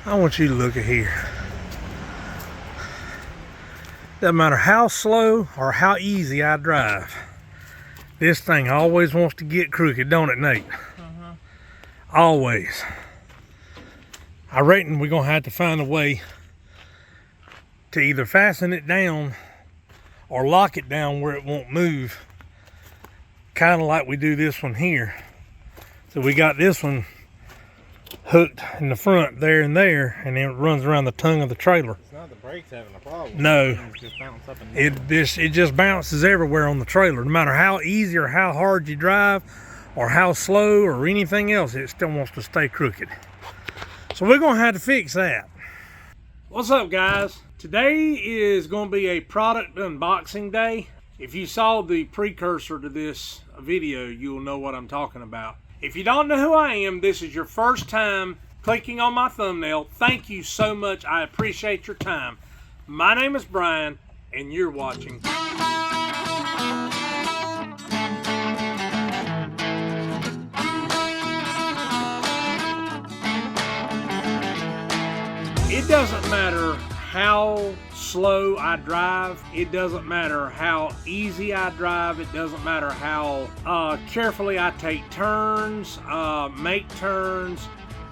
I want you to look at here. Doesn't matter how slow or how easy I drive, this thing always wants to get crooked, don't it, Nate? Always. I reckon we're gonna have to find a way to either fasten it down or lock it down where it won't move, kind of like we do this one here. So we got this one hooked in the front there and there, and then it runs around the tongue of the trailer. It's not the brakes having a problem. No, it just bounce up and down. it just bounces everywhere on the trailer. No matter how easy or how hard you drive or how slow or anything else, it still wants to stay crooked. So we're gonna have to fix that. What's up, guys? Today is gonna be a product unboxing day. If you saw the precursor to this video, you'll know what I'm talking about. If you don't know who I am, this is your first time clicking on my thumbnail, thank you so much. I appreciate your time. My name is Brian, and you're watching. It doesn't matter how slow I drive, it doesn't matter how easy I drive, it doesn't matter how carefully I take turns, make turns,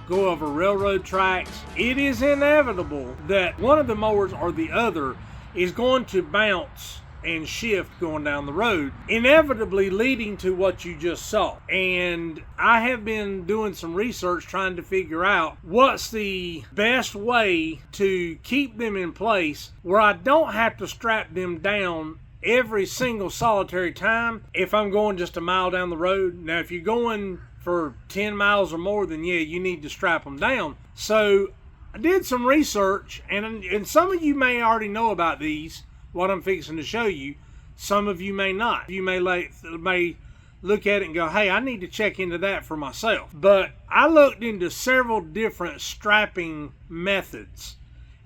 go over railroad tracks. It is inevitable that one of the mowers or the other is going to bounce and shift going down the road, inevitably leading to what you just saw. And I have been doing some research trying to figure out what's the best way to keep them in place where I don't have to strap them down every single solitary time if I'm going just a mile down the road. Now, if you're going for 10 miles or more, then yeah, you need to strap them down. So I did some research, and some of you may already know about these, what I'm fixing to show you. Some of you may not. You may look at it and go, hey, I need to check into that for myself. But I looked into several different strapping methods,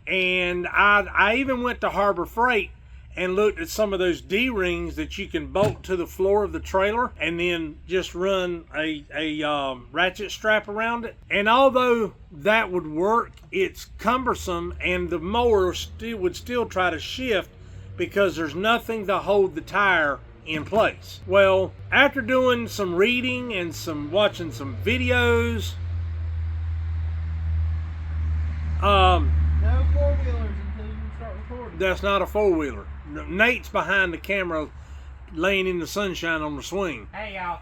and I even went to Harbor Freight and looked at some of those D-rings that you can bolt to the floor of the trailer and then just run a ratchet strap around it. And although that would work, it's cumbersome, and the mower would still try to shift because there's nothing to hold the tire in place. Well, after doing some reading and watching some videos, no four-wheelers until you start recording. That's not a four-wheeler. Nate's behind the camera laying in the sunshine on the swing. Hey, y'all.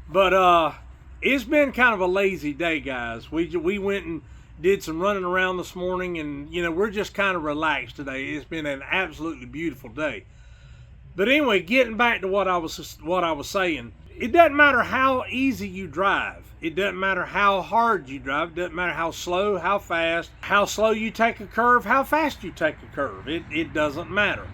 But it's been kind of a lazy day, guys. We went and did some running around this morning, and you know, we're just kind of relaxed today. It's been an absolutely beautiful day. But anyway, getting back to what I was saying, it doesn't matter how easy you drive. It doesn't matter how hard you drive. It doesn't matter how slow, how fast, how slow you take a curve, how fast you take a curve. It doesn't matter.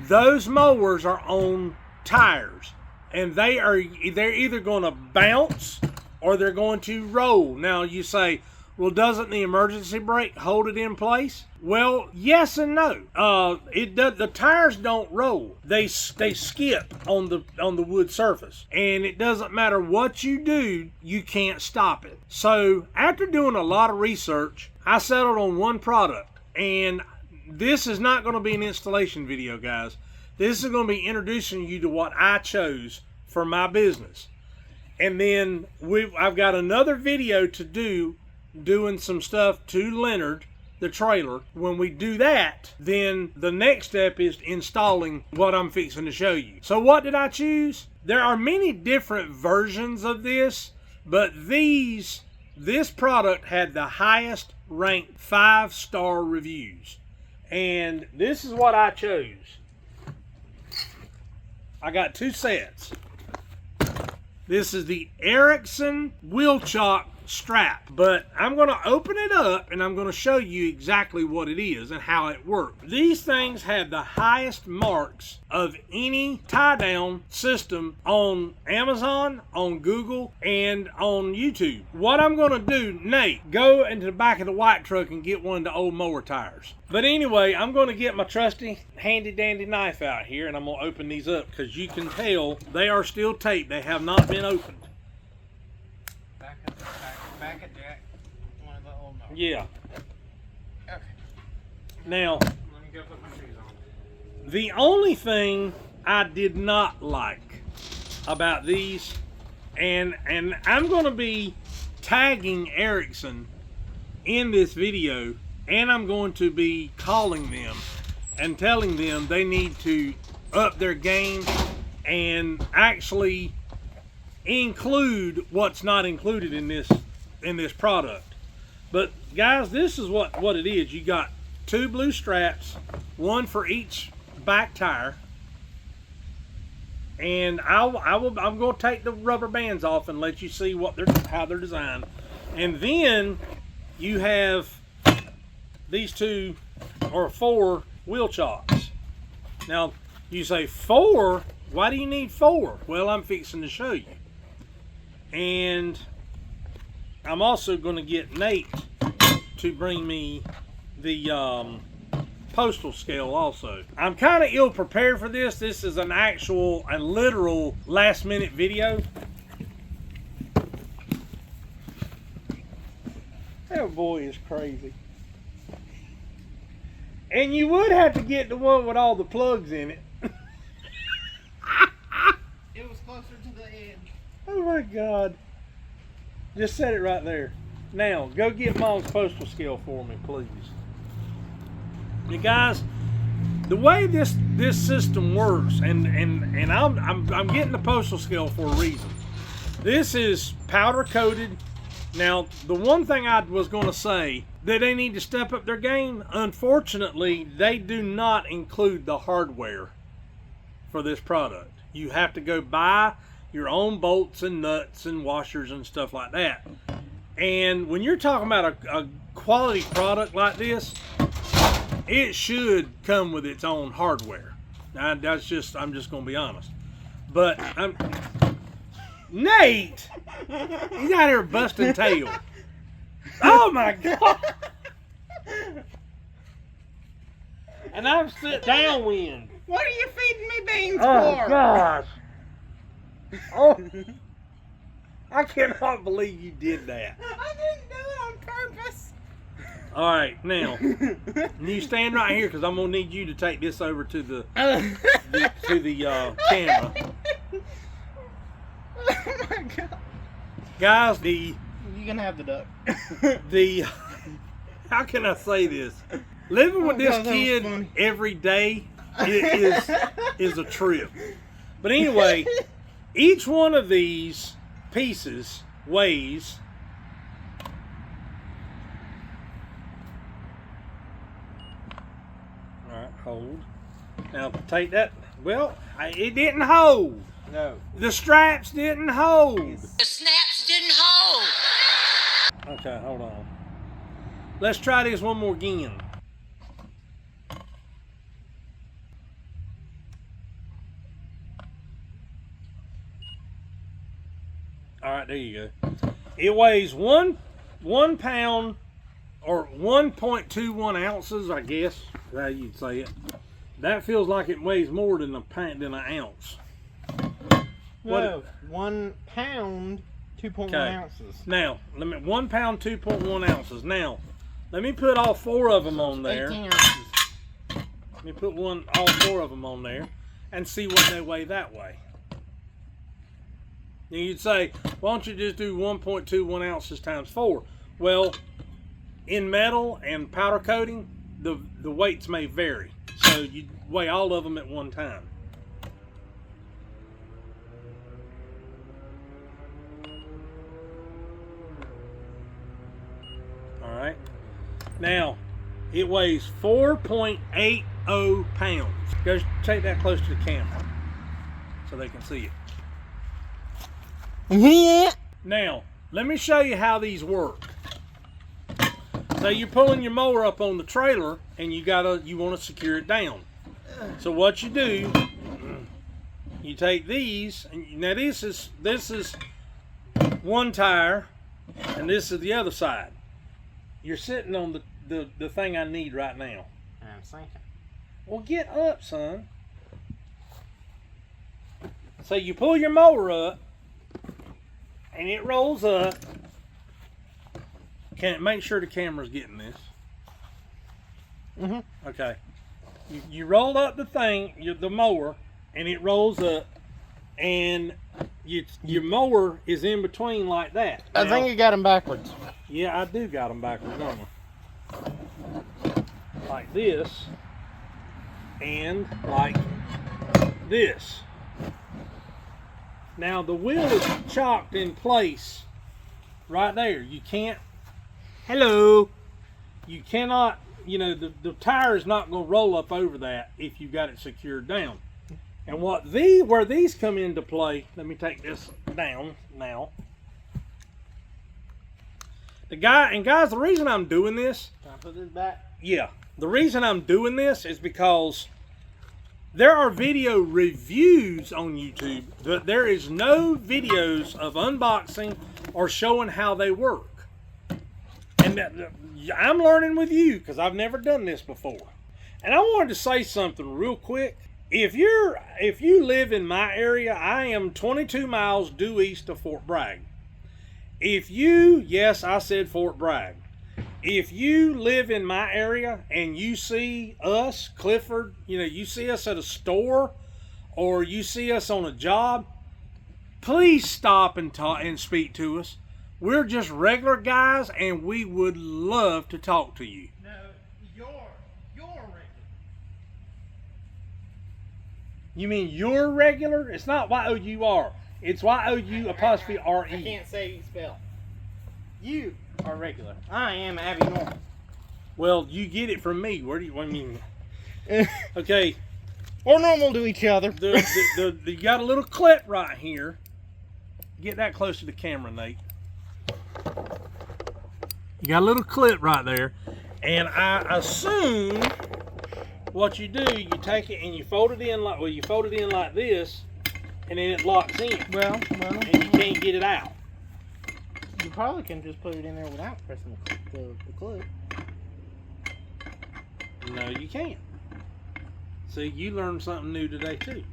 Those mowers are on tires, and they're either going to bounce or they're going to roll. Now you say, well, doesn't the emergency brake hold it in place? Well, yes and no. The tires don't roll. They skip on the wood surface, and it doesn't matter what you do, you can't stop it. So after doing a lot of research, I settled on one product, and this is not going to be an installation video, guys. This is going to be introducing you to what I chose for my business, and then I've got another video to do, doing some stuff to Leonard, the trailer. When we do that, then the next step is installing what I'm fixing to show you. So what did I choose? There are many different versions of this, but this product had the highest ranked 5-star reviews, and this is what I chose. I got 2 sets. This is the Erickson wheel chock strap, but I'm going to open it up and I'm going to show you exactly what it is and how it works. These things have the highest marks of any tie-down system on Amazon, on Google, and on YouTube. What I'm going to do, Nate, go into the back of the white truck and get one of the old mower tires. But anyway, I'm going to get my trusty handy dandy knife out here, and I'm going to open these up because you can tell they are still taped. They have not been opened. Back at Jack. One of the old mowers. Yeah. Now, Let me go put my shoes on. the only thing I did not like about these, and I'm going to be tagging Erickson in this video, and I'm going to be calling them and telling them they need to up their game and actually include what's not included in this product. But guys, this is what it is. You got 2 blue straps, 1 for each back tire, and I'm going to take the rubber bands off and let you see how they're designed. And then you have these 2 or 4 wheel chocks. Now you say 4? Why do you need 4? Well, I'm fixing to show you. And I'm also going to get Nate to bring me the postal scale also. I'm kind of ill prepared for this. This is an literal last minute video. That boy is crazy. And you would have to get the one with all the plugs in it. It was closer to the edge. Oh my God. Just set it right there. Now, go get Mom's postal scale for me, please. You guys, the way this system works, and I'm getting the postal scale for a reason. This is powder coated. Now, the one thing I was going to say that they need to step up their game, unfortunately, they do not include the hardware for this product. You have to go buy your own bolts and nuts and washers and stuff like that. And when you're talking about a quality product like this, it should come with its own hardware. Now, I'm just going to be honest. But Nate, he's out here busting tail. Oh my God! And I'm sitting downwind. What are you feeding me beans Oh for? gosh! Oh, I cannot believe you did that. I didn't do it on purpose. All right, now you stand right here because I'm gonna need you to take this over to the camera. Oh my God! Guys, You're gonna have the duck. how can I say this? Living with Oh, this God, that was kid funny. every day is a trip. But anyway, each one of these pieces weighs all right, hold. Now take that. Well, it didn't hold. No. The straps didn't hold. The snaps didn't hold. Okay, hold on. Let's try this one more again. All right, there you go. It weighs one pound or 1.21 ounces, I guess, is how you'd say it. That feels like it weighs more than an ounce. No, 1 pound, 2.1 Okay. ounces. Now, 1 pound, 2.1 ounces. Now, let me put all 4 of them on there. 18 ounces. Let me put all 4 of them on there and see what they weigh that way. And you'd say, why don't you just do 1.21 ounces times 4? Well, in metal and powder coating, the weights may vary. So you weigh all of them at one time. All right. Now, it weighs 4.80 pounds. Go take that close to the camera so they can see it. Yeah. Now, let me show you how these work. So you're pulling your mower up on the trailer and you want to secure it down. So what you do, you take these, and now this is one tire and this is the other side. You're sitting on the thing I need right now. I'm sinking. Well, get up, son. So you pull your mower up and it rolls up. Make sure the camera's getting this. Mm-hmm. Okay. You roll up the thing, the mower, and it rolls up, and your mower is in between like that. I think you got them backwards. Yeah, I do got them backwards, don't I? Like this, and like this. Now the wheel is chocked in place right there. You can't, hello, you cannot, you know, the tire is not going to roll up over that if you got it secured down. And where these come into play, let me take this down now. Guys, the reason I'm doing this, Can I put this back? yeah, the reason I'm doing this is because there are video reviews on YouTube, but there is no videos of unboxing or showing how they work. And I'm learning with you because I've never done this before. And I wanted to say something real quick. If you live in my area, I am 22 miles due east of Fort Bragg. Yes, I said Fort Bragg. If you live in my area and you see us, Clifford, you know, you see us at a store or you see us on a job, please stop and talk and speak to us. We're just regular guys and we would love to talk to you. No, you're regular. You mean you're regular? It's not Y-O-U-R. It's Y-O-U''R-E. I can't say spell. You are regular. I am Abby Normal. Well, you get it from me. Where do you, I mean? Okay. We're normal to each other. You got a little clip right here. Get that close to the camera, Nate. You got a little clip right there. And I assume what you do, you take it and you fold it in like, well, you fold it in like this, and then it locks in. Well. And you can't get it out. You probably can just put it in there without pressing the clip. No, you can't. See, you learned something new today, too.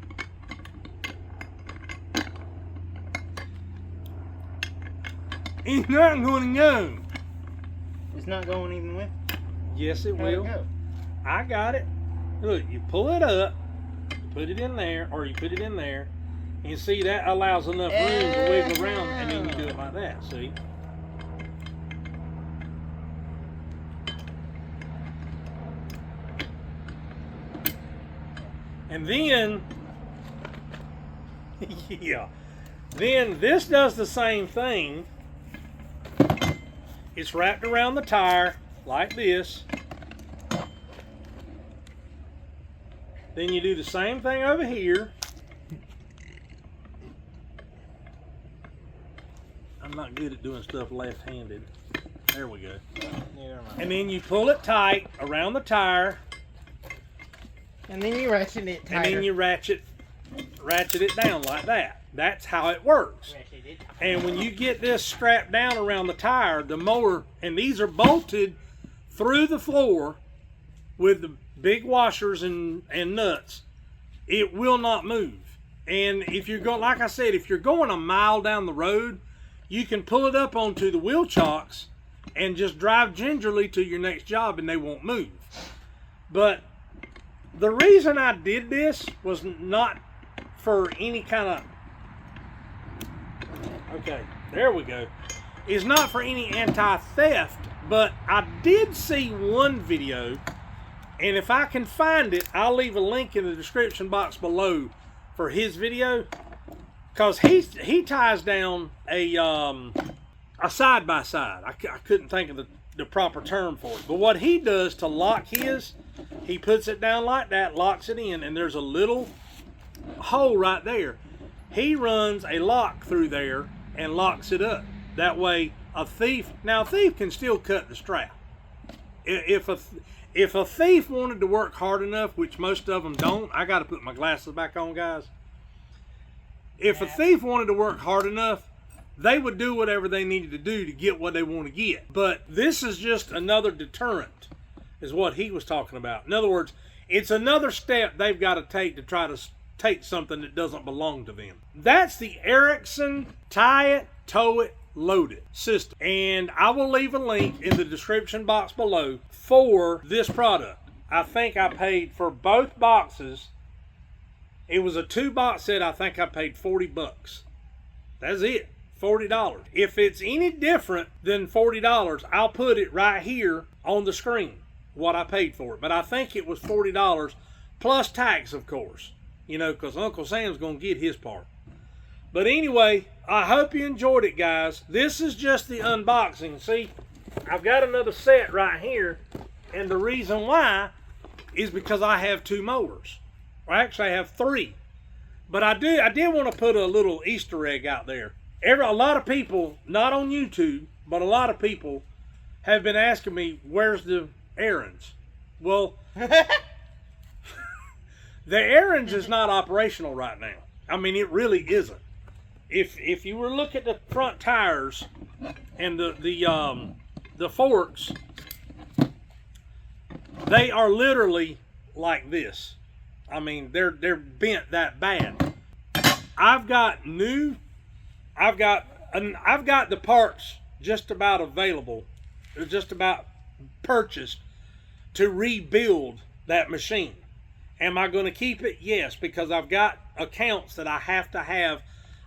It's not going to go. It's not going even with. Yes, it How'd will. go? I got it. Look, you pull it up, you put it in there, or you put it in there, and see that allows enough room to wiggle around, and then you do it like that, see? And then, yeah, then this does the same thing. It's wrapped around the tire like this. Then you do the same thing over here. I'm not good at doing stuff left-handed. There we go. And then you pull it tight around the tire. And then you ratchet it tighter. And then you ratchet it down like that. That's how it works. And when you get this strapped down around the tire, the mower, and these are bolted through the floor with the big washers and nuts, it will not move. And if you're going, like I said, if you're going a mile down the road, you can pull it up onto the wheel chocks and just drive gingerly to your next job and they won't move. But the reason I did this was not for any kind of, okay, there we go. It's not for any anti-theft, but I did see one video, and if I can find it, I'll leave a link in the description box below for his video, because he ties down a side-by-side. I couldn't think of the proper term for it, but what he does to lock his, he puts it down like that, locks it in, and there's a little hole right there. He runs a lock through there and locks it up. That way a thief can still cut the strap. If a thief wanted to work hard enough, which most of them don't, I got to put my glasses back on, guys. If a thief wanted to work hard enough, they would do whatever they needed to do to get what they want to get. But this is just another deterrent, is what he was talking about. In other words, it's another step they've got to take to try to take something that doesn't belong to them. That's the Erickson tie it, tow it, load it system. And I will leave a link in the description box below for this product. I think I paid for both boxes. It was a 2-box set. I think I paid $40. That's it. $40. If it's any different than $40, I'll put it right here on the screen, what I paid for it. But I think it was $40 plus tax, of course. You know, because Uncle Sam's going to get his part. But anyway, I hope you enjoyed it, guys. This is just the unboxing. See, I've got another set right here. And the reason why is because I have 2 mowers. Or actually, I have 3. But I did want to put a little Easter egg out there. A lot of people, not on YouTube, but a lot of people have been asking me, where's the errands? Well, the errands is not operational right now. I mean, it really isn't. If you were to look at the front tires and the forks, they are literally like this. I mean, they're bent that bad. I've got the parts just about available. They're just about purchased to rebuild that machine. Am I going to keep it? Yes, because I've got accounts that I have to have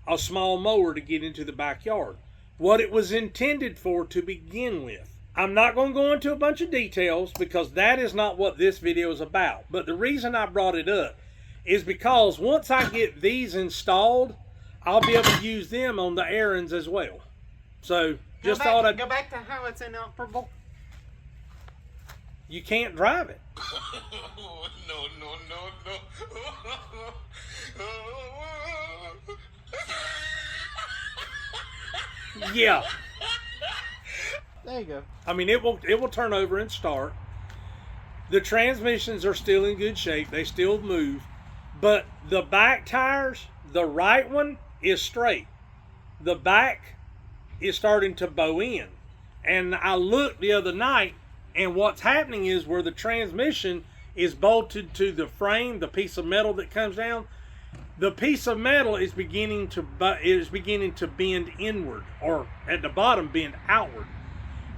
a small mower to get into the backyard. What it was intended for to begin with. I'm not going to go into a bunch of details because that is not what this video is about. But the reason I brought it up is because once I get these installed, I'll be able to use them on the errands as well. So just thought I'd go back to how it's inoperable. You can't drive it. No. Yeah. There you go. I mean, it will turn over and start. The transmissions are still in good shape. They still move. But the back tires, the right one is straight. The back is starting to bow in. And I looked the other night, and what's happening is where the transmission is bolted to the frame, the piece of metal that comes down, the piece of metal is beginning to bend inward, or at the bottom bend outward.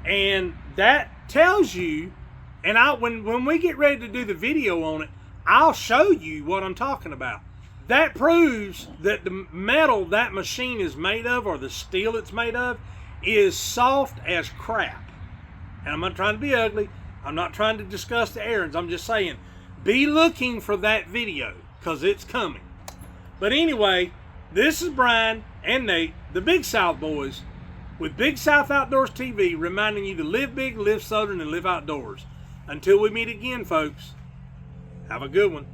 And that tells you, and when we get ready to do the video on it, I'll show you what I'm talking about. That proves that the metal that machine is made of, or the steel it's made of, is soft as crap. And I'm not trying to be ugly. I'm not trying to discuss the errands. I'm just saying, be looking for that video, because it's coming. But anyway, this is Brian and Nate, the Big South Boys, with Big South Outdoors TV, reminding you to live big, live southern, and live outdoors. Until we meet again, folks, have a good one.